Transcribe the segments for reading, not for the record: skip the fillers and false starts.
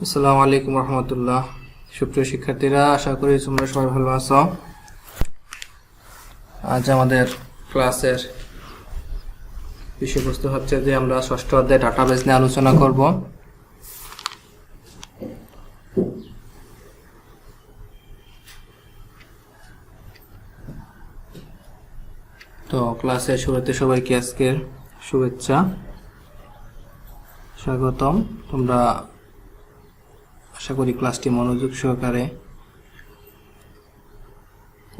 আসসালামু আলাইকুম রহমতুল্লাহ। সুপ্রিয় শিক্ষার্থীরা, আশা করি তোমরা সবাই ভালো আছো। আজ আমাদের ক্লাসের বিষয়বস্তু হচ্ছে যে আমরা ষষ্ঠ অধ্যায় ডাটাবেস নিয়ে আলোচনা করব। তো ক্লাসের শুরুতে সবাইকে আজকের শুভেচ্ছা, স্বাগতম। তোমরা আশা করি ক্লাসটি মনোযোগ সহকারে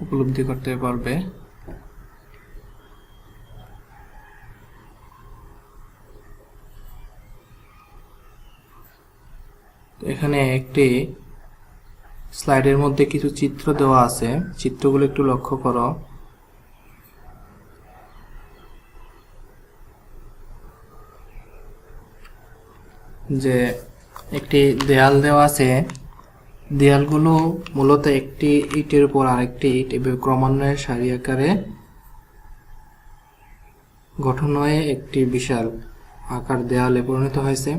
উপলব্ধি করতে পারবে। এখানে একটি স্লাইডের মধ্যে কিছু চিত্র দেওয়া আছে, চিত্রগুলো একটু লক্ষ্য করো। যে একটি দেয়াল দেওয়া আছে, দেয়ালগুলো মূলত একটি ইটের উপর আরেকটি ইট এভাবে ক্রমান্বয়ে সারি আকারে গঠন হয়ে একটি বিশাল আকার দেয়ালে পরিণত হয়েছে।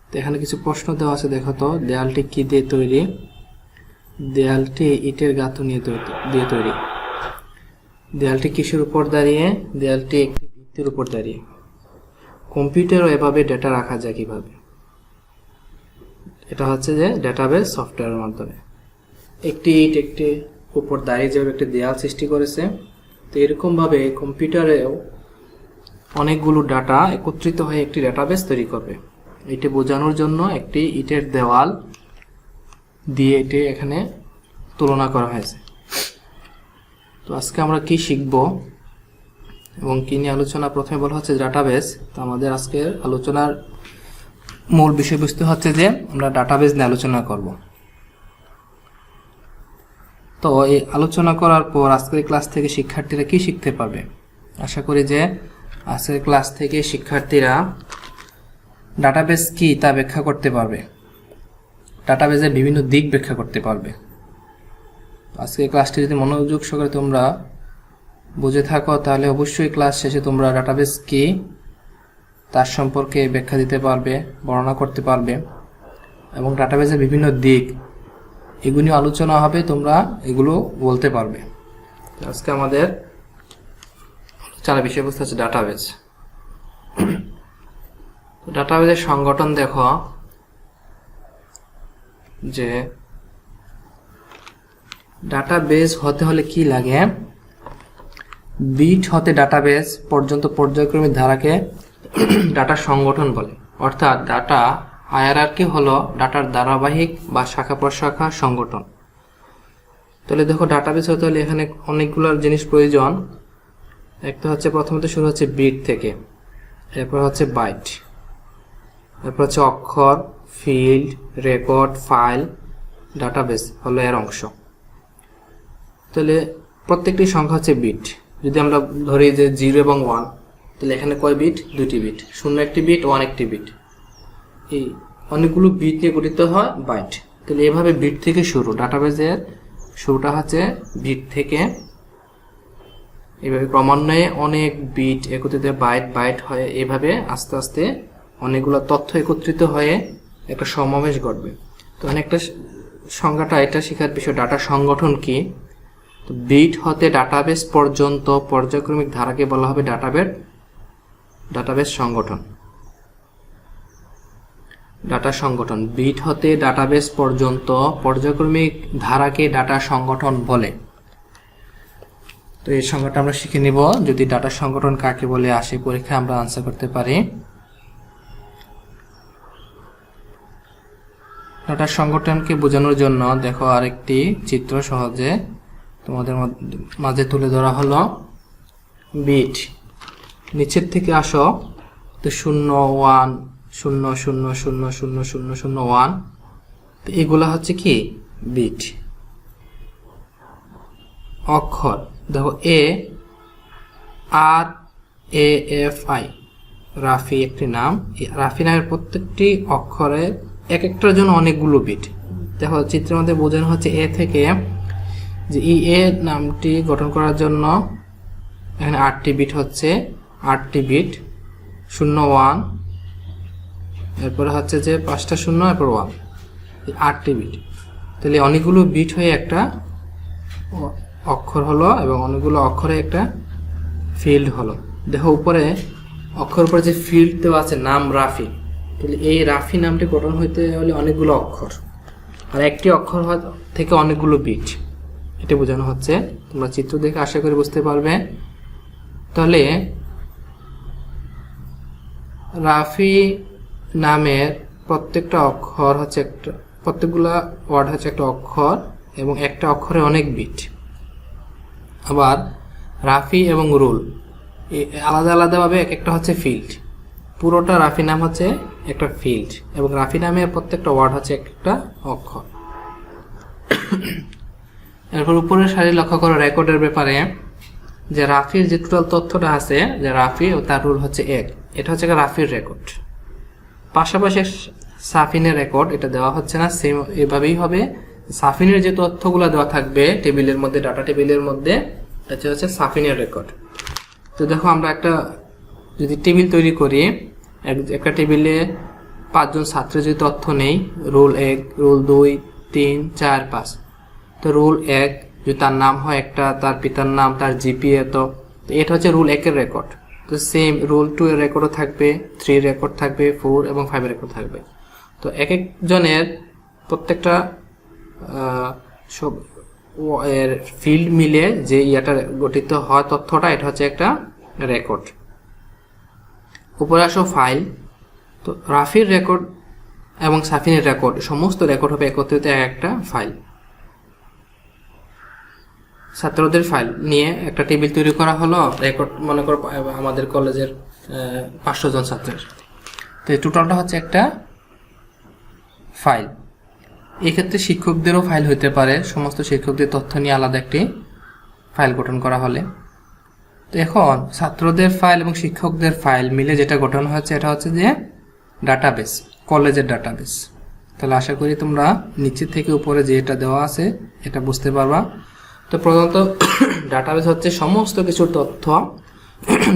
তো এখানে কিছু প্রশ্ন দেওয়া আছে, দেখো তো দেয়ালটি কি দিয়ে তৈরি? দেয়ালটি ইটের গাঁথনি দিয়ে তৈরি। দেয়ালটি কিসের উপর দাঁড়িয়ে? দেয়ালটি একটি ভিত্তির উপর দাঁড়িয়ে। কম্পিউটারও এভাবে ডেটা রাখা যায় কিভাবে? এটা হচ্ছে যে ডেটাবেস সফটওয়্যারের মাধ্যমে একটি ইট একটি উপর দাঁড়িয়ে যেভাবে একটি দেয়াল সৃষ্টি করেছে, তো এরকমভাবে কম্পিউটারেও অনেকগুলো ডাটা একত্রিত হয়ে একটি ডেটাবেস তৈরি করবে। এটি বোঝানোর জন্য একটি ইটের দেওয়াল দিয়ে এটি এখানে তুলনা করা হয়েছে। তো আজকে আমরা কি শিখব এবং কি নিয়ে আলোচনা? প্রথমে বলা হচ্ছে ডাটাবেস। তো আমাদের আজকের আলোচনার মূল বিষয়বস্তু হচ্ছে যে আমরা ডাটাবেস নিয়ে আলোচনা করব। তো এই আলোচনা করার পর আজকের ক্লাস থেকে শিক্ষার্থীরা কি শিখতে পারবে? আশা করি যে আজকের ক্লাস থেকে শিক্ষার্থীরা ডাটাবেস কি তা ব্যাখ্যা করতে পারবে, ডাটাবেসের বিভিন্ন দিক ব্যাখ্যা করতে পারবে। আজকের ক্লাসটি যদি মনোযোগ সহকারে তোমরা বুঝে থাকো, তাহলে অবশ্যই ক্লাস শেষে তোমরা ডাটাবেস কি তার সম্পর্কে ব্যাখ্যা দিতে পারবে, বর্ণনা করতে পারবে, এবং ডাটাবেসের বিভিন্ন দিক এগুলি আলোচনা হবে, তোমরা এগুলো বলতে পারবে। আজকে আমাদের আলোচনার বিষয়বস্তু হচ্ছে ডাটাবেস। ডাটাবেসের সংগঠন দেখো, যে ডাটাবেস হতে হলে কি লাগে? বিট হতে ডাটাবেস পর্যন্ত পর্যায়ক্রমিক ধারাকে ডাটা সংগঠন বলে। অর্থাৎ ডাটা হায়ারার্কি হলো ডাটার ধারাবাহিক বা শাখা প্রশাখা সংগঠন। তাহলে দেখো ডাটাবেস হতে হলে এখানে অনেকগুলো জিনিস প্রয়োজন। একটা হচ্ছে প্রথমত শুরু হচ্ছে বিট থেকে, এরপর হচ্ছে বাইট, এরপর হচ্ছে অক্ষর, ফিল্ড, রেকর্ড, ফাইল। ডাটাবেস হলো এর অংশ। তাহলে প্রত্যেকটি সংখ্যা হচ্ছে বিট। যদি আমরা ধরি যে 0 এবং 1, তাহলে এখানে কয় বিট? 2টি বিট। 0 একটি বিট, 1 একটি বিট। এই অনেকগুলো বিট নিয়ে গঠিত হয় বাইট। তাহলে এভাবে বিট থেকে শুরু, ডাটাবেসের শুরুটা হচ্ছে বিট থেকে। এভাবে ক্রমান্বয়ে অনেক বিট একত্রিত বাইট বাইট হয়ে এভাবে আস্তে আস্তে অনেকগুলো তথ্য একত্রিত হয়ে একটা সমাবেশ ঘটবে। তো অনেকটা সংজ্ঞাটা এটা শেখার বিষয়, ডাটা সংগঠন কি। তো বিট হতে ডাটাবেস পর্যন্ত পর্যায়ক্রমিক ধারাকে বলা হবে ডাটাবেস সংগঠন। ডাটা সংগঠন বিট হতে ডাটাবেস পর্যন্ত পর্যায়ক্রমিক ধারাকে ডাটা সংগঠন বলে। তো এই সংজ্ঞাটা আমরা শিখে নিব, যদি ডাটা সংগঠন কাকে বলে আসে পরীক্ষায় আমরা আনসার করতে পারি। ডাটা সংগঠনকে বোঝানোর জন্য দেখো আরেকটি চিত্র সহজে তোমাদের মাঝে তুলে ধরা হলো। বিট নিচের থেকে আসো, তো 0 1 0 0 0 0 0 0 1, তো এগুলা হচ্ছে কি বিট। অক্ষর দেখো এ আর এ এফ আই, রাফি একটি নাম। রাফি নামের প্রত্যেকটি অক্ষরে এক একটার জন্য অনেকগুলো বিট। দেখো চিত্রের মধ্যে বোঝানো হচ্ছে এ থেকে যে এ নামটি গঠন করার জন্য এখানে 8টি বিট হচ্ছে, 8টি বিট 0 1 এরপরে হচ্ছে যে 5টা শূন্য, এরপর 1, 8টি বিট। তাহলে অনেকগুলো বিট হয়ে একটা অক্ষর হলো এবং অনেকগুলো অক্ষরে একটা ফিল্ড হলো। দেখো উপরে অক্ষর উপরে যে ফিল্ড দেওয়া আছে নাম রাফি, তাহলে এই রাফি নামটি গঠন হইতে হলে অনেকগুলো অক্ষর, আর একটি অক্ষর থেকে অনেকগুলো বিট, এটা বোঝানো হচ্ছে। তোমরা চিত্র দেখে আশা করি বুঝতে পারবে। তাহলে রাফি নামের প্রত্যেকটা অক্ষর হচ্ছে একটা, প্রত্যেকগুলা ওয়ার্ড হচ্ছে একটা অক্ষর এবং একটা অক্ষরে অনেক বিট। আবার রাফি এবং রুল আলাদা আলাদাভাবে এক একটা হচ্ছে ফিল্ড। পুরোটা রাফি নাম হচ্ছে একটা ফিল্ড এবং রাফি নামের প্রত্যেকটা ওয়ার্ড হচ্ছে একটা অক্ষর। এরপর উপরের সারি লক্ষ্য করো রেকর্ডের ব্যাপারে, যে রাফির যে টোটাল তথ্যটা আছে, যে রাফি ও তার রুল হচ্ছে 1, এটা হচ্ছে রাফির রেকর্ড। পাশাপাশি সাফিনের রেকর্ড এটা দেওয়া হচ্ছে না, সেম এভাবেই হবে। সাফিনের যে তথ্যগুলো দেওয়া থাকবে টেবিলের মধ্যে, ডাটা টেবিলের মধ্যে, এটা হচ্ছে সাফিনের রেকর্ড। তো দেখো আমরা একটা যদি টেবিল তৈরি করি, একটা টেবিলে 5 জন ছাত্রের যদি তথ্য নেই, রুল 1, রুল 2, 3, 4, 5, তো রুল 1 যদি তার নাম হয় একটা, তার পিতার নাম, তার জিপিএ, তো এটা হচ্ছে রুল 1 এর রেকর্ড। তো সেম রুল 2 এর রেকর্ডও থাকবে, 3 রেকর্ড থাকবে, 4 এবং 5 এর রেকর্ড থাকবে। তো এক একজনের প্রত্যেকটা সব এর ফিল্ড মিলে যে ইয়াটা গঠিত হয় তথ্যটা, এটা হচ্ছে একটা রেকর্ড। উপরে আসো ফাইল। তো রাফির রেকর্ড এবং সাফিনের রেকর্ড সমস্ত রেকর্ড হবে একত্রিত একটা ফাইল। ছাত্রদের ফাইল নিয়ে একটা টেবিল তৈরি করা হলো, রেকর্ড মনে করো আমাদের কলেজের 500 জন ছাত্রের, তো এই টোটালটা হচ্ছে একটা ফাইল। এই ক্ষেত্রে শিক্ষকদেরও ফাইল হইতে পারে, সমস্ত শিক্ষকদের তথ্য নিয়ে আলাদা একটি ফাইল গঠন করা হলে। তো এখন ছাত্রদের ফাইল এবং শিক্ষকদের ফাইল মিলে যেটা গঠন হয়েছে, এটা হচ্ছে যে ডাটাবেস, কলেজের ডাটাবেস। তাহলে আশা করি তোমরা নিচে থেকে উপরে যেটা দেওয়া আছে এটা বুঝতে পারবা। তো প্রধানত ডাটাবেস হচ্ছে সমস্ত কিছুর তথ্য।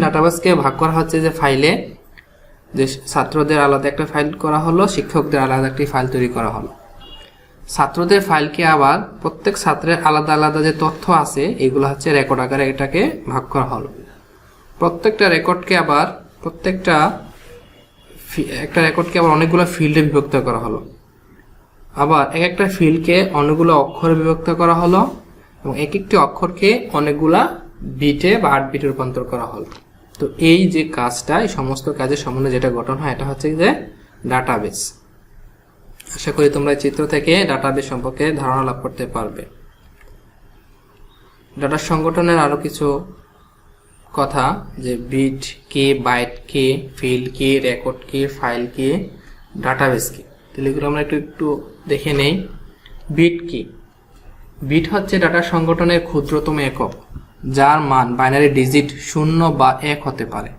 ডাটাবেসকে ভাগ করা হচ্ছে যে ফাইলে, যে ছাত্রদের আলাদা একটা ফাইল করা হলো, শিক্ষকদের আলাদা একটি ফাইল তৈরি করা হলো। ছাত্রদের ফাইলকে আবার প্রত্যেক ছাত্রের আলাদা আলাদা যে তথ্য আছে এগুলো হচ্ছে রেকর্ড আকারে এটাকে ভাগ করা হলো। প্রত্যেকটা রেকর্ডকে আবার একটা রেকর্ডকে আবার অনেকগুলো ফিল্ডে বিভক্ত করা হলো। আবার এক একটা ফিল্ডকে অনেকগুলো অক্ষরে বিভক্ত করা হলো এবং এক একটি অক্ষরকে অনেকগুলা বিটে বা 8 বিটে রূপান্তর করা হলো। তো এই যে কাজটা, এই সমস্ত কাজের সমন্বয়ে যেটা গঠন হয়, এটা হচ্ছে যে ডাটাবেস। আশা করি তোমরা এই চিত্র থেকে ডাটাবেস সম্পর্কে ধারণা লাভ করতে পারবে। ডাটা সংগঠনের আরো কিছু কথা, যে বিট কি, বাইট কি, ফিল্ড কি, রেকর্ড কি, ফাইল কি, ডাটাবেস কি, তাহলে এগুলো আমরা একটু দেখে নেই। বিট কি? বিট হচ্ছে ডাটা সংগঠনের ক্ষুদ্রতম একক, যার মান বাইনারি ডিজিট 0 বা 1 হতে পারে।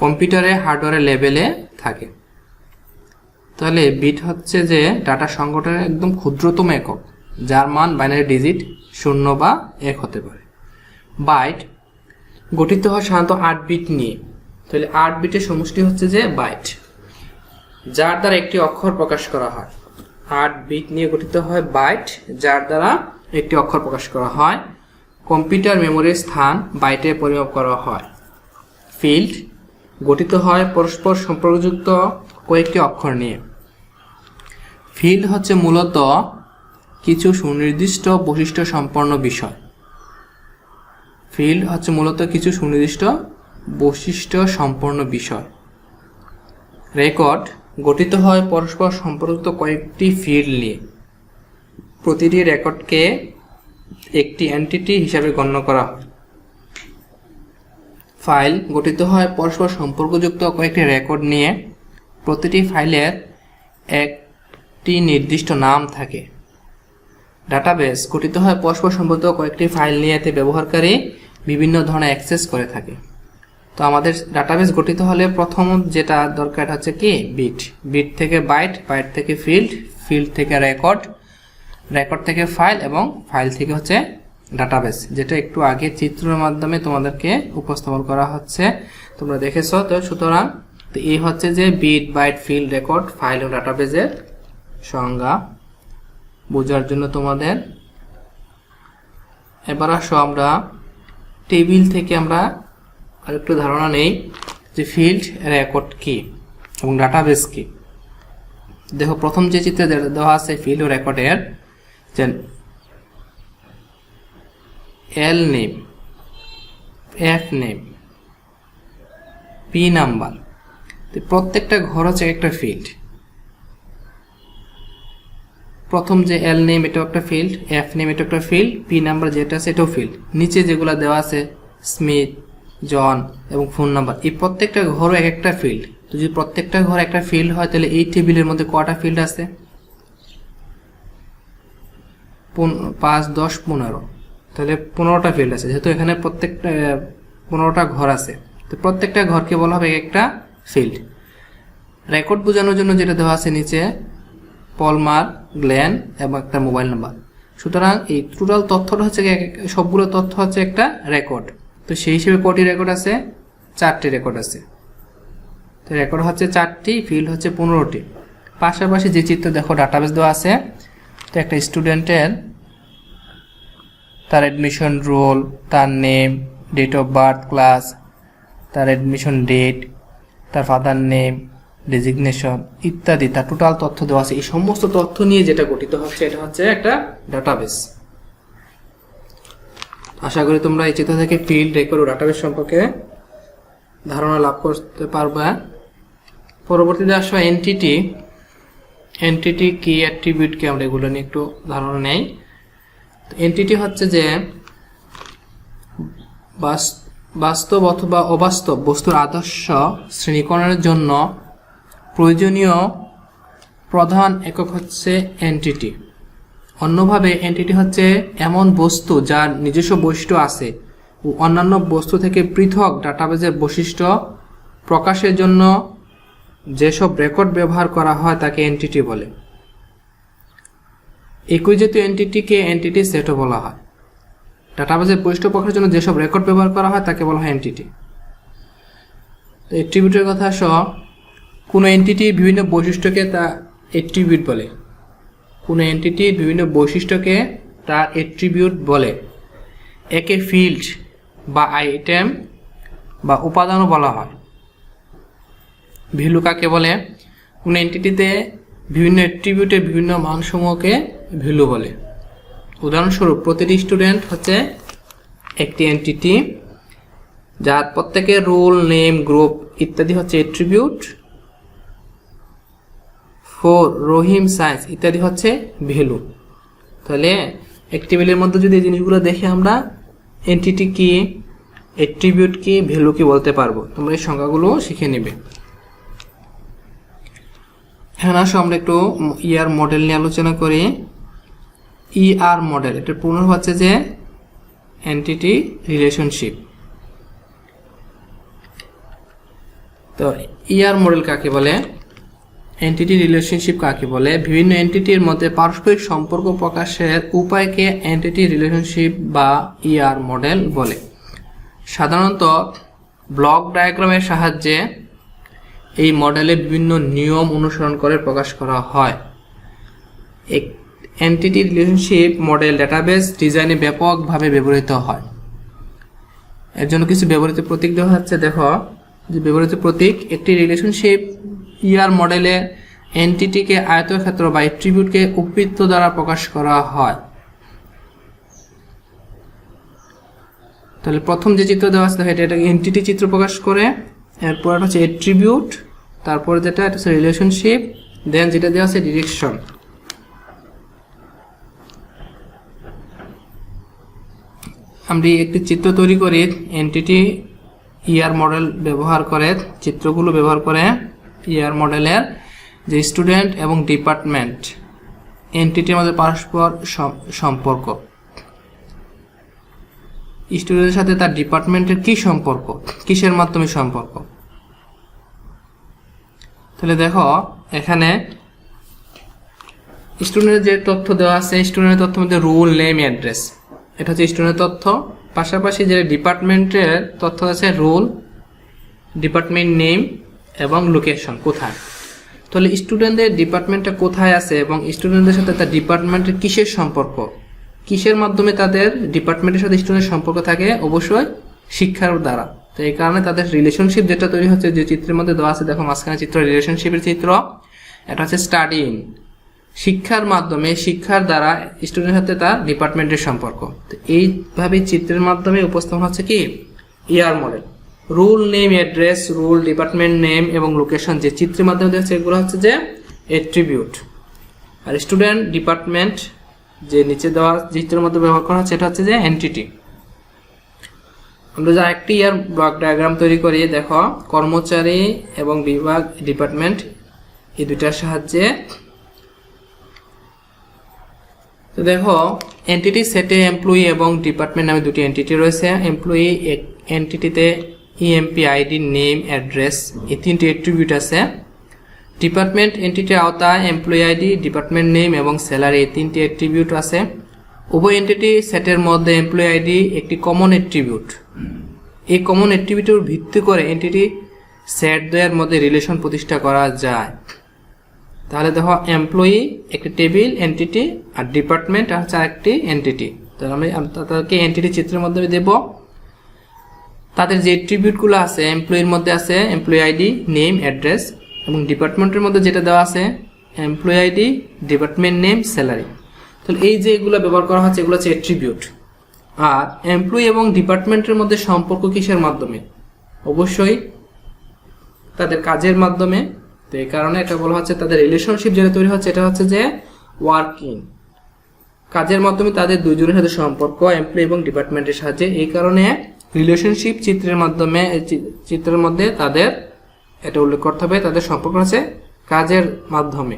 কম্পিউটারে হার্ডওয়্যারের লেভেলে থাকে। তাহলে বিট হচ্ছে যে ডাটা সংগঠনের একদম ক্ষুদ্রতম একক, যার মান বাইনারি ডিজিট 0 বা 1 হতে পারে। বাইট গঠিত হয় সাধারণত 8 বিট নিয়ে। তাহলে 8 বিটের সমষ্টি হচ্ছে যে বাইট, যার দ্বারা একটি অক্ষর প্রকাশ করা হয়। 8 বিট নিয়ে গঠিত হয় বাইট, যার দ্বারা একটি অক্ষর প্রকাশ করা হয়। কম্পিউটার মেমোরির স্থান বাইটে পরিমাপ করা হয়। ফিল্ড গঠিত হয় পরস্পর সম্পর্কযুক্ত কয়েকটি অক্ষর নিয়ে। ফিল্ড হচ্ছে মূলত কিছু সুনির্দিষ্ট বৈশিষ্ট্য সম্পন্ন বিষয়। ফিল্ড হচ্ছে মূলত কিছু সুনির্দিষ্ট বৈশিষ্ট্য সম্পন্ন বিষয়। রেকর্ড গঠিত হয় পরস্পর সম্পর্কিত কয়েকটি ফিল্ড নিয়ে। প্রতিটি রেকর্ডকে একটি এন্টিটি হিসাবে গণ্য করা হয়। ফাইল গঠিত হয় পরস্পর সম্পর্কযুক্ত কয়েকটি রেকর্ড নিয়ে। প্রতিটি ফাইলের একটি নির্দিষ্ট নাম থাকে। ডাটাবেস গঠিত হয় পরস্পর সম্পর্কিত কয়েকটি ফাইল নিয়ে, এতে ব্যবহারকারী বিভিন্ন ধরনের অ্যাক্সেস করে থাকে। তো আমাদের ডাটাবেস গঠিত হলে প্রথম যেটা দরকার হচ্ছে কি, বিট। বিট থেকে বাইট, বাইট থেকে ফিল্ড, ফিল্ড থেকে রেকর্ড, রেকর্ড থেকে ফাইল এবং ফাইল থেকে হচ্ছে ডাটাবেস, যেটা একটু আগে চিত্রের মাধ্যমে তোমাদেরকে উপস্থাপন করা হচ্ছে, তোমরা দেখেছো। তো সুতরাং তো এই হচ্ছে যে bit byte field record file ও ডাটাবেজের সংজ্ঞা বোঝার জন্য তোমাদের। এবার আসো আমরা টেবিল থেকে আমরা আরেকটু ধারণা নেই যে ফিল্ড রেকর্ড কি এবং ডাটাবেস কি। দেখো প্রথম যে চিত্রে দেওয়া আছে ফিল্ড ও রেকর্ডের যে এল name, F name, P number, প্রত্যেকটা ঘর হচ্ছে একটা ফিল্ড। প্রথম যে এল নেম এটাও একটা ফিল্ড, এফ নেম এটা একটা ফিল্ড, পি নাম্বার যেটা আছে এটাও ফিল্ড। নিচে যেগুলো দেওয়া আছে স্মিথ, জন এবং ফোন নাম্বার, এই প্রত্যেকটা ঘরও এক একটা ফিল্ড। তো যদি প্রত্যেকটা ঘর একটা ফিল্ড হয় তাহলে এই টেবিলের মধ্যে কটা ফিল্ড আছে? 5, 10, 15, তাহলে 15টা ফিল্ড আছে। যেহেতু এখানে প্রত্যেকটা 15টা ঘর আছে, তো প্রত্যেকটা ঘরকে বলা হবে একটা ফিল্ড। রেকর্ড বোঝানোর জন্য যেটা দেওয়া আছে নিচে পলমার, গ্ল্যান এবং একটা মোবাইল নাম্বার। সুতরাং এই টোটাল তথ্যটা হচ্ছে সবগুলো তথ্য হচ্ছে একটা রেকর্ড। তো সেই হিসেবে কটি রেকর্ড আছে? 4টি রেকর্ড আছে। তো রেকর্ড হচ্ছে 4টি, ফিল্ড হচ্ছে 15টি। পাশাপাশি যে চিত্র দেখো ডাটাবেস দেওয়া আছে, তো একটা স্টুডেন্টের তার অ্যাডমিশন রোল, তার name, date of birth, class, তার অ্যাডমিশন ডেট, তার ফাদার নেম, ডেজিগনেশন ইত্যাদি, তার টোটাল তথ্য দেওয়া আছে। এই সমস্ত তথ্য নিয়ে যেটা গঠিত হচ্ছে এটা হচ্ছে একটা ডাটাবেস। আশা করি তোমরা এই চিত্র থেকে ফিল্ড, রেকর্ড ও ডাটাবেস সম্পর্কে ধারণা লাভ করতে পারবে। পরবর্তীতে আসো এন্টিটি। এন্টিটি কি, অ্যাট্রিবিউট কি, আমরা এগুলো নিয়ে একটু ধারণা নেই। এন্টিটি হচ্ছে যে বাস্তব অথবা অবাস্তব বস্তুর আদর্শ শ্রেণীকরণের জন্য প্রয়োজনীয় প্রধান একক হচ্ছে এন্টিটি। অন্যভাবে এন্টিটি হচ্ছে এমন বস্তু যার নিজস্ব বৈশিষ্ট্য আছে ও অন্যান্য বস্তু থেকে পৃথক ডাটাবেজের বৈশিষ্ট্য প্রকাশের জন্য যেসব রেকর্ড ব্যবহার করা হয় তাকে এন্টিটি বলে। একই জাতীয় এন্টিটিকে এন্টিটি সেটও বলা হয়। ডাটাবেজের বৈশিষ্ট্য প্রকাশের জন্য যেসব রেকর্ড ব্যবহার করা হয় তাকে বলা হয় এন্টিটি। তো অ্যাট্রিবিউটের কথা সব, কোনো এন্টিটির বিভিন্ন বৈশিষ্ট্যকে তা অ্যাট্রিবিউট বলে। কোনো এন্টিটির বিভিন্ন বৈশিষ্ট্যকে তার অ্যাট্রিবিউট বলে। একে ফিল্ড বা আইটেম বা উপাদানও বলা হয়। ভ্যালু কাকে বলে? কোনো এন্টিটিতে বিভিন্ন অ্যাট্রিবিউটের বিভিন্ন মানসমূহকে ভ্যালু বলে। উদাহরণস্বরূপ প্রতিটি স্টুডেন্ট হচ্ছে একটি এন্টিটি, যার প্রত্যেকের রোল, নেম, গ্রুপ ইত্যাদি হচ্ছে অ্যাট্রিবিউট। ফর, রহিম, সায়েন্স ইত্যাদি হচ্ছে ভ্যালু। তাহলে এক টেবিলের মধ্যে যদি এই জিনিসগুলো দেখে আমরা এন্টিটি কি, অ্যাট্রিবিউট কি, ভ্যালু কি বলতে পারবো। তোমরা এই সংজ্ঞাগুলো শিখে নেবে। এখন আসো আমরা একটু ইআর মডেল নিয়ে আলোচনা করি। ইআর মডেল, এটার পূর্ণ হচ্ছে যে এন্টিটি রিলেশনশিপ। তো ইআর মডেল কাকে বলে? এন্টিটি রিলেশনশিপ কাকে বলে? বিভিন্ন এন্টিটির মধ্যে পারস্পরিক সম্পর্ক প্রকাশের উপায়কে এন্টিটি রিলেশনশিপ বা ইআর মডেল বলে। সাধারণত ব্লক ডায়াগ্রামের সাহায্যে এই মডেলে বিভিন্ন নিয়ম অনুসরণ করে প্রকাশ করা হয়। এন্টিটি রিলেশনশিপ মডেল ডাটাবেস ডিজাইনে ব্যাপকভাবে ব্যবহৃত হয়। এর জন্য কিছু ব্যবহৃত প্রতীক দেওয়া হচ্ছে। দেখো যে ব্যবহৃত প্রতীক, একটি রিলেশনশিপ ইআর মডেলে এন্টিটিকে আয়তক্ষেত্র বা অ্যাট্রিবিউটকে উপবৃত্ত দ্বারা প্রকাশ করা হয়। তাহলে প্রথম যে চিত্র দেওয়া আছে এটা এন্টিটি চিত্র প্রকাশ করে, এরপর হচ্ছে অ্যাট্রিবিউট, তারপরে যেটা এটা হচ্ছে রিলেশনশিপ, দেন যেটা দেওয়া আছে ডিরেকশন। আমরা একটি চিত্র তৈরি করি এন্টিটি ইআর মডেল ব্যবহার করে, চিত্রগুলো ব্যবহার করে ইআর মডেলের যে স্টুডেন্ট এবং ডিপার্টমেন্ট এন্টিটির মধ্যে পরস্পর সম্পর্ক, স্টুডেন্টের সাথে তার ডিপার্টমেন্টের কি সম্পর্ক, কিসের মাধ্যমে সম্পর্ক। তাহলে দেখো এখানে স্টুডেন্টের যে তথ্য দেওয়া আছে, স্টুডেন্টের তথ্যের মধ্যে রোল, নেম, অ্যাড্রেস, এটা হচ্ছে স্টুডেন্টের তথ্য। পাশাপাশি যে ডিপার্টমেন্টের তথ্য আছে রোল, ডিপার্টমেন্ট নেম এবং লোকেশন কোথায়। তাহলে স্টুডেন্টদের ডিপার্টমেন্টটা কোথায় আছে এবং স্টুডেন্টদের সাথে তার ডিপার্টমেন্টের কিসের সম্পর্ক, কিসের মাধ্যমে তাদের ডিপার্টমেন্টের সাথে স্টুডেন্টের সম্পর্ক থাকে, অবশ্যই শিক্ষার দ্বারা। তো এই কারণে তাদের রিলেশনশিপ যেটা তৈরি হচ্ছে, যে চিত্রের মধ্যে দেওয়া আছে, দেখো মাঝখানে চিত্র রিলেশনশিপের চিত্র, এটা হচ্ছে স্টাডিং, শিক্ষার মাধ্যমে, শিক্ষার দ্বারা স্টুডেন্টের সাথে তার ডিপার্টমেন্টের সম্পর্ক। তো এইভাবে চিত্রের মাধ্যমে উপস্থাপন হচ্ছে কি ER model. Roll, name, address, roll, department name এবং লোকেশন যে চিত্রের মাধ্যমে দেখছে, এগুলো হচ্ছে যে অ্যাট্রিবিউট। আর স্টুডেন্ট, ডিপার্টমেন্ট যে নিচে দেওয়া চিত্রের মধ্যে ব্যবহার করা হচ্ছে, এটা হচ্ছে যে এন্টিটি। আমরা যা একটি ইয়ার ব্লক ডায়াগ্রাম তৈরি করি, দেখো কর্মচারী এবং বিভাগ, ডিপার্টমেন্ট, এই দুইটার সাহায্যে। তো দেখো এন্টিটি সেটে এমপ্লয়ি এবং ডিপার্টমেন্ট নামে দুটি এন্টিটি রয়েছে। এমপ্লয়ি এন্টিটিতে ইএমপি, আইডি, নেম, অ্যাড্রেস, এই তিনটি অ্যাট্রিবিউট আছে। ডিপার্টমেন্ট এন্টিটির আওতায় এমপ্লয়ি আইডি, ডিপার্টমেন্ট নেম এবং স্যালারি, এই তিনটি অ্যাট্রিবিউট আছে। উভয় এন্টিটি সেটের মধ্যে এমপ্লয়ি আইডি একটি কমন অ্যাট্রিবিউট। এই কমন অ্যাট্রিবিউটের ভিত্তি করে এন্টিটি সেট দ্বয়ের মধ্যে রিলেশন প্রতিষ্ঠা করা যায়। তাহলে দেখো এমপ্লয়ি একটি টেবিল এন্টিটি আর ডিপার্টমেন্ট হচ্ছে আরেকটি এন্টিটি। তাহলে আমি তাদেরকে এন্টিটি চিত্রের মধ্যে দেব। তাদের যে অ্যাট্রিবিউটগুলো আছে, এমপ্লয়ির মধ্যে আছে এমপ্লয়ি আইডি, নেম, অ্যাড্রেস, এবং ডিপার্টমেন্টের মধ্যে যেটা দেওয়া আছে employee ID, department name, salary. তাহলে এই যে এগুলো ব্যবহার করা হচ্ছে, এগুলো হচ্ছে অ্যাট্রিবিউট। আর এমপ্লয়ি এবং ডিপার্টমেন্টের মধ্যে সম্পর্ক কিসের মাধ্যমে? অবশ্যই তাদের কাজের মাধ্যমে। তো এই কারণে এটা বলা হচ্ছে তাদের রিলেশনশিপ যেটা তৈরি হচ্ছে, এটা হচ্ছে যে ওয়ার্কিং, কাজের মাধ্যমে তাদের দুজনের সাথে সম্পর্ক এমপ্লয়ি এবং ডিপার্টমেন্টের সাহায্যে। এই কারণে রিলেশনশিপ চিত্রের মাধ্যমে, চিত্রের মধ্যে তাদের এটা উল্লেখ করতে হবে, তাদের সম্পর্ক আছে কাজের মাধ্যমে।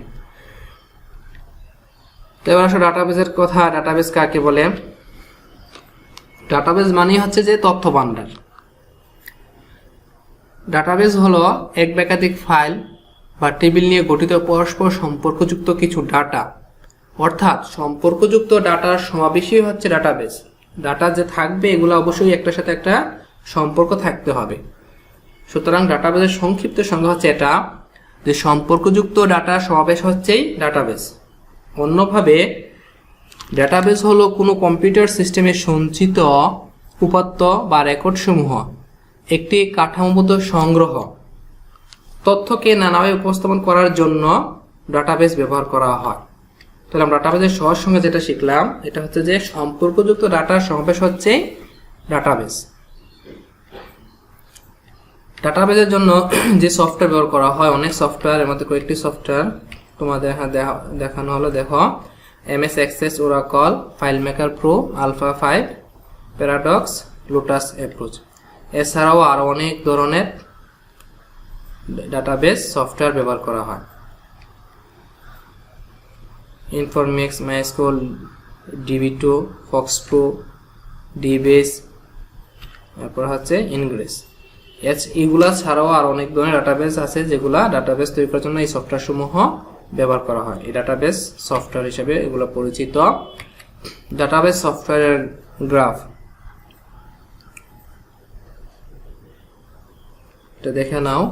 তো এবার আসলে ডাটাবেসের কথা। ডাটাবেস কাকে বলে? ডাটাবেস মানে হচ্ছে যে তথ্য ভান্ডার। ডাটাবেস হলো এক বা একাধিক ফাইল বা টেবিল নিয়ে গঠিত পরস্পর সম্পর্কযুক্ত কিছু ডাটা, অর্থাৎ সম্পর্কযুক্ত ডাটার সমাবেশই হচ্ছে ডাটাবেস। ডাটা যে থাকবে এগুলো অবশ্যই একটার সাথে একটা সম্পর্ক থাকতে হবে। সুতরাং ডাটাবেসের সংক্ষিপ্ত সংজ্ঞা হচ্ছে এটা, যে সম্পর্কযুক্ত ডাটার সমাবেশ হচ্ছেই ডাটাবেস। অন্যভাবে ডাটাবেস হলো কোনো কম্পিউটার সিস্টেমে সঞ্চিত উপাত্ত বা রেকর্ডসমূহ একটি কাঠামোবদ্ধ সংগ্রহ। তথ্যকে নানাভাবে উপস্থাপন করার জন্য ডাটাবেস ব্যবহার করা হয়। তাহলে আমরা ডাটাবেসের সহজ সঙ্গে যেটা শিখলাম, এটা হচ্ছে যে সম্পর্কযুক্ত ডাটার সমাবেশ হচ্ছে ডাটাবেস। ডাটাবেসের জন্য যে সফটওয়্যার ব্যবহার করা হয়, অনেক সফটওয়্যার, এর মধ্যে কয়েকটি সফটওয়্যার তোমাদের দেখানো হলো। দেখো MS Access, Oracle, File Maker Pro, Alpha 5, Paradox, Lotus Approach. এছাড়াও আরো অনেক ধরনের ডাটাবেস সফটওয়্যার ব্যবহার করা হয়। ইনফরমেক্স, মাইস্কুল, DB2, ফক্সপ্রো, ডিবেস, তারপর হচ্ছে ইনগ্রেস। এগুলা ছাড়াও আর অনেক ধরনের ডাটাবেস আছে, যেগুলা ডাটাবেস তৈরি করার জন্য এই সফটওয়্যার সমূহ ব্যবহার করা হয়। এই ডাটাবেস সফটওয়্যার হিসেবে এগুলো পরিচিত। ডাটাবেস সফটওয়্যারের গ্রাফ এটা দেখে নাও।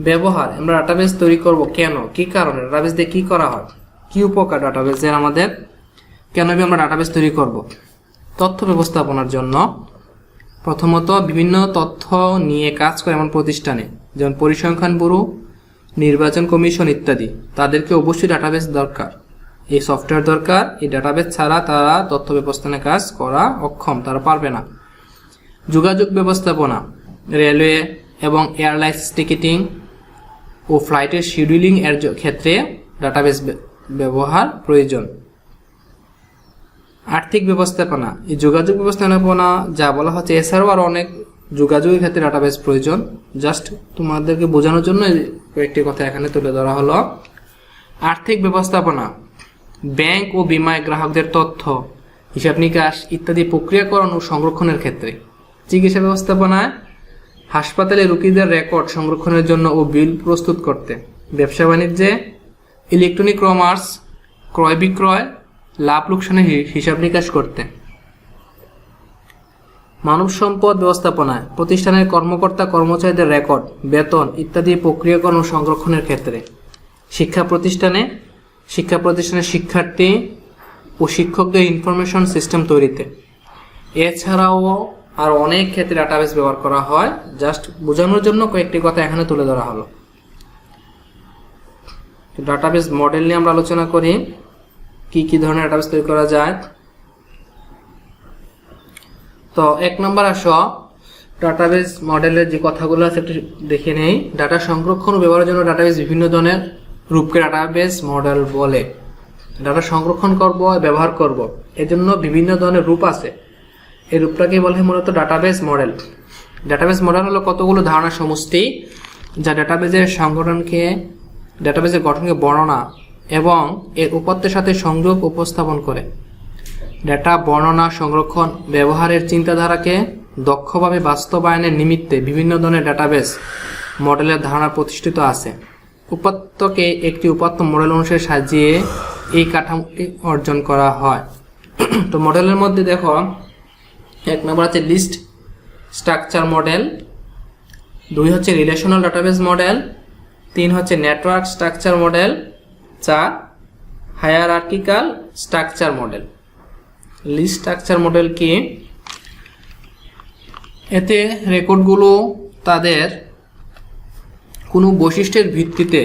ব্যবহার, আমরা ডাটাবেস তৈরি করব কেন, কি কারণে, ডাটাবেস দিয়ে কি করা হয়, কি উপকার ডাটাবেসের আমাদের, কেন আমরা ডাটাবেস তৈরি করব? তথ্য ব্যবস্থাপনার জন্য। প্রথমত বিভিন্ন তথ্য নিয়ে কাজ করে এমন প্রতিষ্ঠানে, যেমন পরিসংখ্যান ব্যুরো, নির্বাচন কমিশন ইত্যাদি, তাদেরকে অবশ্যই ডাটাবেস দরকার, এই সফটওয়্যার দরকার। এই ডাটাবেস ছাড়া তারা তথ্য ব্যবস্থাপনায় কাজ করা অক্ষম, তারা পারবে না। যোগাযোগ ব্যবস্থাপনা, রেলওয়ে এবং এয়ারলাইন্স টিকিটিং ও ফ্লাইটের শিডিউলিং এর ক্ষেত্রে ডাটাবেস ব্যবহার প্রয়োজন। আর্থিক ব্যবস্থাপনা, এই যোগাযোগ ব্যবস্থাপনা যা বলা হচ্ছে, এছাড়াও আরো অনেক যোগাযোগের ক্ষেত্রে ডাটাবেস প্রয়োজন। জাস্ট তোমাদেরকে বোঝানোর জন্য কয়েকটি কথা এখানে তুলে ধরা হলো। আর্থিক ব্যবস্থাপনা, ব্যাংক ও বীমায় গ্রাহকদের তথ্য, হিসাব নিকাশ ইত্যাদি প্রক্রিয়াকরণ ও সংরক্ষণের ক্ষেত্রে। চিকিৎসা ব্যবস্থাপনায় হাসপাতালে রোগীদের রেকর্ড সংরক্ষণের জন্য ও বিল প্রস্তুত করতে। ব্যবসা বাণিজ্যে ইলেকট্রনিক কমার্স, ক্রয় বিক্রয়, লাভ লোকসানের হিসাব নিকাশ করতে। মানব সম্পদ ব্যবস্থাপনায় প্রতিষ্ঠানের কর্মকর্তা কর্মচারীদের রেকর্ড, বেতন ইত্যাদি প্রক্রিয়াকরণ ও সংরক্ষণের ক্ষেত্রে। শিক্ষা প্রতিষ্ঠানের শিক্ষার্থী ও শিক্ষকদের ইনফরমেশন সিস্টেম তৈরিতে। এছাড়াও আর অনেক ক্ষেত্রে ডাটাবেস ব্যবহার করা হয়। জাস্ট বোঝানোর জন্য কয়েকটি কথা এখানে তুলে ধরা হলো। ডাটাবেস মডেল নিয়ে আমরা আলোচনা করি, কি কি ধরনের ডাটাবেস তৈরি করা যায়। তো 1 নম্বর আসো, ডাটাবেস মডেলের যে কথাগুলো আছে একটু দেখে নেই। ডাটা সংরক্ষণ ও ব্যবহারের জন্য ডাটাবেস বিভিন্ন ধরনের রূপকে ডাটাবেস মডেল বলে। ডাটা সংরক্ষণ করব, ব্যবহার করব, এজন্য বিভিন্ন ধরনের রূপ আছে। এই রূপটাকে বলে মূলত ডাটাবেস মডেল। ডাটাবেস মডেল হলো কতগুলো ধারণার সমষ্টি যা ডাটাবেসের গঠনকে বর্ণনা এবং এর উপাত্তের সাথে সংযোগ উপস্থাপন করে। ডেটা বর্ণনা, সংরক্ষণ, ব্যবহারের চিন্তাধারাকে দক্ষভাবে বাস্তবায়নের নিমিত্তে বিভিন্ন ধরনের ডাটাবেস মডেলের ধারণা প্রতিষ্ঠিত আছে। উপাত্তকে একটি উপাত্ত মডেল অনুসারে সাজিয়ে এই কাঠামোটি অর্জন করা হয়। তো মডেলের মধ্যে দেখো, 1 নম্বর আছে লিস্ট স্ট্রাকচার মডেল, 2 হচ্ছে রিলেশনাল ডাটাবেস মডেল, 3 হচ্ছে network structure model, 4 hierarchical structure model. List structure model কি? এতে রেকর্ডগুলো তাদের কোনো বৈশিষ্ট্যের ভিত্তিতে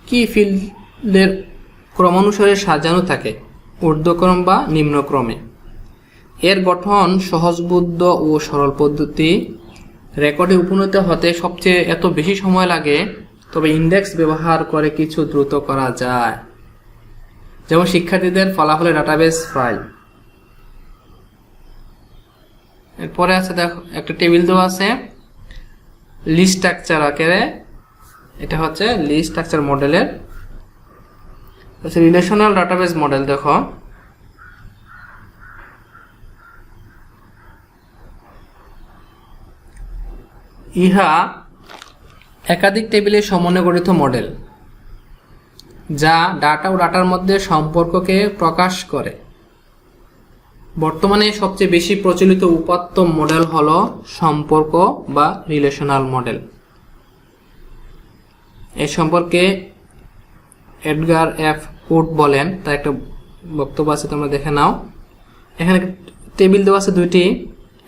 কি ফিল্ডের ক্রমানুসারে সাজানো থাকে, ঊর্ধ্বক্রম বা নিম্নক্রমে। এর গঠন সহজবোধ্য ও সরল পদ্ধতি। রেকর্ডে উপনীত হতে সবচেয়ে এত বেশি সময় লাগে, তবে ইন্ডেক্স ব্যবহার করে কিছু দ্রুত করা যায়। যেমন শিক্ষার্থীদের ফলাফলের ডাটাবেস ফাইল। এরপরে আছে দেখো, একটা টেবিল দেওয়া আছে লিস্ট স্ট্রাকচার আকারে। এটা হচ্ছে লিস্ট স্ট্রাকচার মডেলের। রিলেশনাল ডাটাবেস মডেল দেখো, ইহা একাধিক টেবিলের সমন্বয়ে গঠিত মডেল যা ডাটা ও ডাটার মধ্যে সম্পর্ককে প্রকাশ করে। বর্তমানে সবচেয়ে বেশি প্রচলিত উপাত্ত মডেল হলো সম্পর্ক বা রিলেশনাল মডেল। এই সম্পর্কে এডগার এফ কোড বলেন, তার একটা বক্তব্য আছে, তোমরা দেখে নাও। এখানে টেবিল দেওয়া আছে 2টি,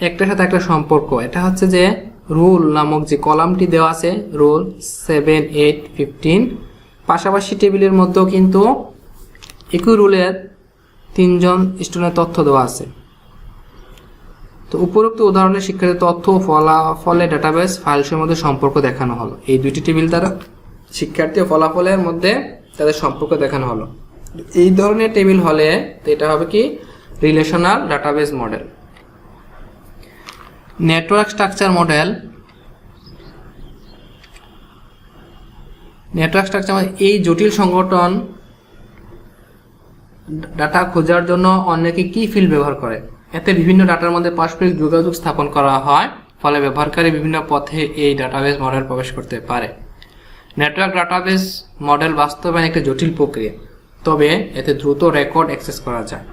একটার সাথে একটা সম্পর্ক। এটা হচ্ছে যে রুল নামক যে কলামটি দেওয়া আছে, রুল 7, 8, 15। পাশাপাশি টেবিলের মধ্যেও কিন্তু একই রুলের 3 জন স্টুডেন্টের তথ্য দেওয়া আছে। তো উপরোক্ত উদাহরণে শিক্ষার্থীর তথ্য ও ফলাফলের ডাটাবেস ফাইলসের মধ্যে সম্পর্ক দেখানো হলো। এই 2টি টেবিল দ্বারা শিক্ষার্থী ও ফলাফলের মধ্যে তাদের সম্পর্ক দেখানো হলো। এই ধরনের টেবিল হলে এটা হবে কি relational database model. Network structure model. Network structure এই জটিল সংগঠন ডাটা খোঁজার জন্য অনেকে কি ফিল্ড ব্যবহার করে। এতে বিভিন্ন ডাটার মধ্যে পারস্পরিক যোগাযোগ স্থাপন করা হয়, ফলে ব্যবহারকারী বিভিন্ন পথে এই ডাটাবেস মডেল প্রবেশ করতে পারে। নেটওয়ার্ক ডাটাবেস মডেল বাস্তবায়ন একটি জটিল প্রক্রিয়া, তবে এতে দ্রুত রেকর্ড অ্যাক্সেস করা যায়।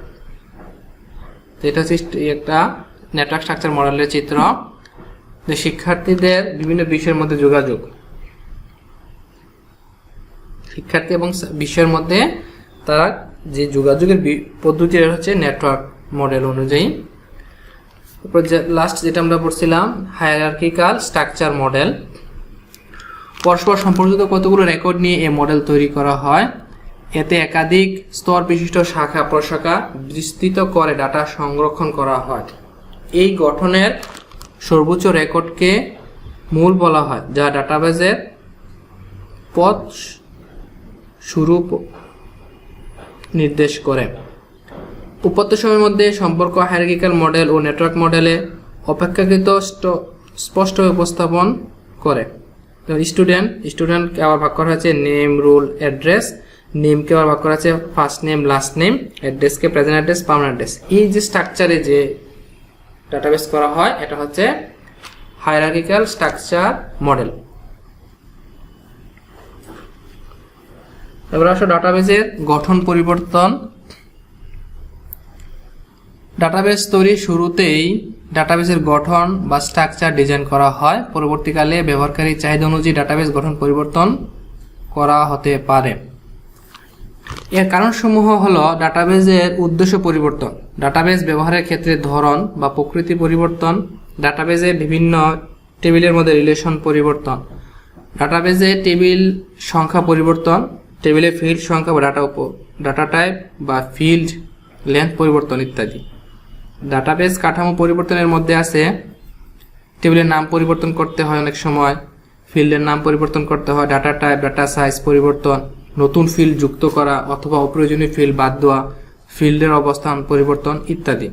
তো এটা হচ্ছে একটা নেটওয়ার্ক স্ট্রাকচার মডেলের চিত্র, যে শিক্ষার্থীদের বিভিন্ন বিষয়ের মধ্যে যোগাযোগ, শিক্ষার্থী এবং বিষয়ের মধ্যে তারা যে যোগাযোগের পদ্ধতি হচ্ছে নেটওয়ার্ক মডেল অনুযায়ী। তারপর লাস্ট যেটা আমরা পড়ছিলাম হায়ারার্কিক্যাল স্ট্রাকচার মডেল। পরস্পর সম্পর্কিত কতগুলো রেকর্ড নিয়ে এই মডেল তৈরি করা হয়। এতে একাধিক স্তর বিশিষ্ট শাখা প্রশাখা বিস্তৃত করে ডাটা সংরক্ষণ করা হয়। এই গঠনের সর্বোচ্চ রেকর্ডকে মূল বলা হয়, যা ডাটাবেসের পথ শুরু নির্দেশ করে। উপাত্তসমূহের মধ্যে সম্পর্ক হায়ারার্কিক্যাল মডেল ও নেটওয়ার্ক মডেলে অপেক্ষাকৃত স্পষ্টভাবে উপস্থাপন করে। স্টুডেন্টকে আবার ভাগ করা হয়েছে নেম, রোল, অ্যাড্রেস। নেমকে আবার ভাগ করা হয়েছে ফার্স্ট নেম, লাস্ট নেম। অ্যাড্রেসকে প্রেজেন্ট অ্যাড্রেস, পার্মানেন্ট অ্যাড্রেস। এই যে স্ট্রাকচারে যে ডাটাবেস করা হয়, এটা হচ্ছে হায়ারার্কিক্যাল স্ট্রাকচার মডেল। এবার আসো ডাটাবেসের গঠন পরিবর্তন। ডাটাবেস তৈরির শুরুতেই ডাটাবেসের গঠন বা স্ট্রাকচার ডিজাইন করা হয়, পরবর্তীকালে ব্যবহারকারীর চাহিদা অনুযায়ী ডাটাবেস গঠন পরিবর্তন করা হতে পারে। এর কারণসমূহ হলো ডাটাবেসের উদ্দেশ্য পরিবর্তন, ডাটাবেস ব্যবহারের ক্ষেত্রে ধরন বা প্রকৃতি পরিবর্তন, ডাটাবেসে বিভিন্ন টেবিলের মধ্যে রিলেশন পরিবর্তন, ডাটাবেসে টেবিল সংখ্যা পরিবর্তন, টেবিলে ফিল্ড সংখ্যা বা ডাটা টাইপ বা ফিল্ড লেন্থ পরিবর্তন ইত্যাদি। ডাটাবেস কাঠামো পরিবর্তনের মধ্যে আছে টেবিলের নাম পরিবর্তন করতে হয়, অনেক সময় ফিল্ডের নাম পরিবর্তন করতে হয়, ডাটা টাইপ ডাটা সাইজ পরিবর্তন, নতুন ফিল্ড যুক্ত করা অথবা অপ্রয়োজনীয় ফিল্ড বাদ দেওয়া, ফিল্ডের অবস্থান পরিবর্তন ইত্যাদি।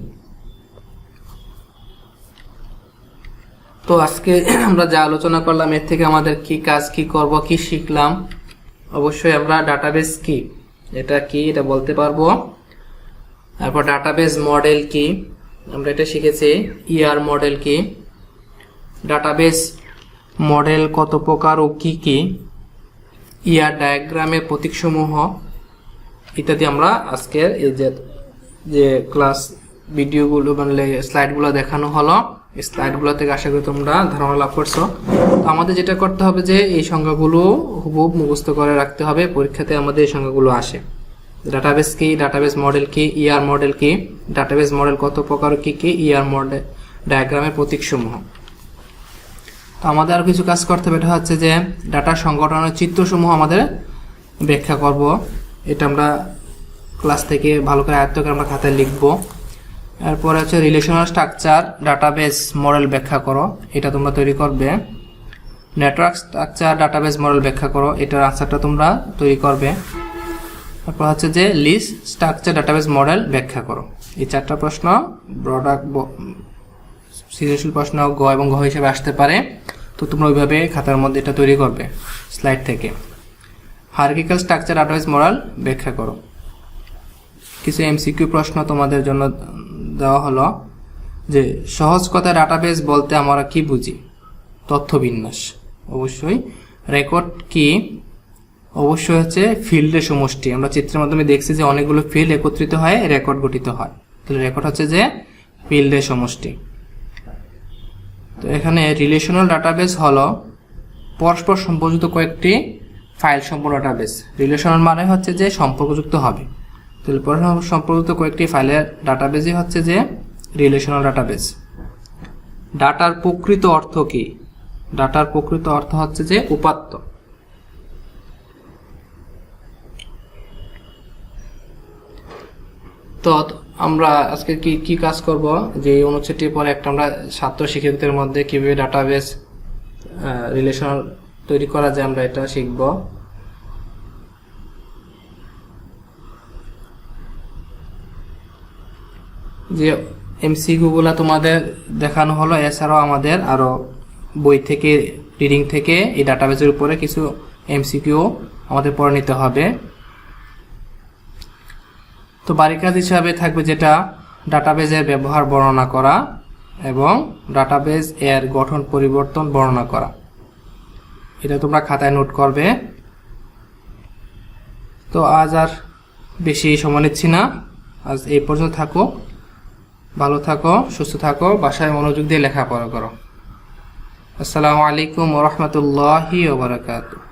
তো আজকে আমরা যা আলোচনা করলাম এর থেকে আমাদের কি কাজ, কি করব, কি শিখলাম, অবশ্যই আমরা ডাটাবেস কি এটা বলতে পারবো। তারপর ডাটাবেস মডেল কি আমরা এটা শিখেছি, ইআর মডেল কি, ডাটাবেস মডেল কত প্রকার ও কি কি, ইআর ডায়াগ্রামের প্রতীকসমূহ ইত্যাদি আমরা আজকের এই যে ক্লাস ভিডিওগুলো মানে স্লাইডগুলো দেখানো হলো, এই স্লাইডগুলো থেকে আশা করি তোমরা ধারণা লাভ করছো। তো আমাদের যেটা করতে হবে যে এই সংখ্যাগুলো হুবহুব মুখস্থ করে রাখতে হবে, পরীক্ষাতে আমাদের এই সংখ্যাগুলো আসে। ডাটাবেস কি, ডাটাবেস মডেল কি, ইআর মডেল কি, ডাটাবেস মডেল কত প্রকার কি কি, ইআর মডেল ডায়াগ্রামের প্রতীকসমূহ। তো আমাদের আর কিছু কাজ করতে হবে, এটা হচ্ছে যে ডাটা সংগঠনের চিত্রসমূহ আমাদের ব্যাখ্যা করব। এটা আমরা ক্লাস থেকে ভালো করে আয়ত্ত করে আমরা খাতায় লিখব। এরপরে হচ্ছে রিলেশনাল স্ট্রাকচার ডাটাবেস মডেল ব্যাখ্যা করো, এটা তোমরা তৈরি করবে। নেটওয়ার্ক স্ট্রাকচার ডাটাবেস মডেল ব্যাখ্যা করো, এটার আনসারটা তোমরা তৈরি করবে। তারপর হচ্ছে যে লিস্ট স্ট্রাকচার ডাটাবেস মডেল ব্যাখ্যা করো। এই চারটা প্রশ্ন সৃজনশীল প্রশ্ন গ এবং ঘ হিসেবে আসতে পারে। তো তোমরা ওইভাবে খাতার মধ্যে এটা তৈরি করবে স্লাইড থেকে। হায়ারার্কিক্যাল স্ট্রাকচার ডাটাবেস মডেল ব্যাখ্যা করো। কিছু এমসিকিউ প্রশ্ন তোমাদের জন্য দেওয়া হলো যে সহজ কথায় ডাটাবেস বলতে আমরা কি বুঝি, তথ্য বিন্যাস। অবশ্যই রেকর্ড কি, অবশ্যই হচ্ছে ফিল্ডের সমষ্টি। আমরা চিত্রের মাধ্যমে দেখছি যে অনেকগুলো ফিল্ড একত্রিত হয় রেকর্ড গঠিত হয়, তাহলে রেকর্ড হচ্ছে যে ফিল্ডের সমষ্টি। তো এখানে রিলেশনাল ডাটাবেস হলো পরস্পর সম্পর্কযুক্ত কয়েকটি ফাইল সম্পূর্ণ ডাটাবেস। রিলেশনাল মানে হচ্ছে যে সম্পর্কযুক্ত হবে, তাহলে পরস্পর সম্পর্কযুক্ত কয়েকটি ফাইলের ডাটাবেসই হচ্ছে যে রিলেশনাল ডাটাবেস। ডাটার প্রকৃত অর্থ কি, ডাটার প্রকৃত অর্থ হচ্ছে যে উপাত্ত। তো আমরা আজকে কি কাজ করব, যে অনুচ্ছেদটির পরে একটা আমরা ছাত্র শিক্ষকদের মধ্যে কিভাবে ডাটাবেস রিলেশনাল তৈরি করা যায় আমরা এটা শিখব। যে এমসিকিউগুলো তোমাদের দেখানো হলো, এছাড়াও আমাদের আরো বই থেকে রিডিং থেকে এই ডাটাবেসের উপরে কিছু এমসিকিউ আমাদের পড়ে নিতে হবে। তো বাড়ির কাজ হিসাবে থাকবে যেটা ডাটাবেসের ব্যবহার বর্ণনা করা এবং ডাটাবেস এর গঠন পরিবর্তন বর্ণনা করা। এটা তোমরা খাতায় নোট করবে। তো আজ আর বেশি সময় নিচ্ছি না, আজ এই পর্যন্ত থাকো। ভালো থাকো, সুস্থ থাকো, বাসায় মনোযোগ দিয়ে লেখাপড়া করো। আসসালামু আলাইকুম ওয়া রাহমাতুল্লাহি ওয়া বারাকাতুহু।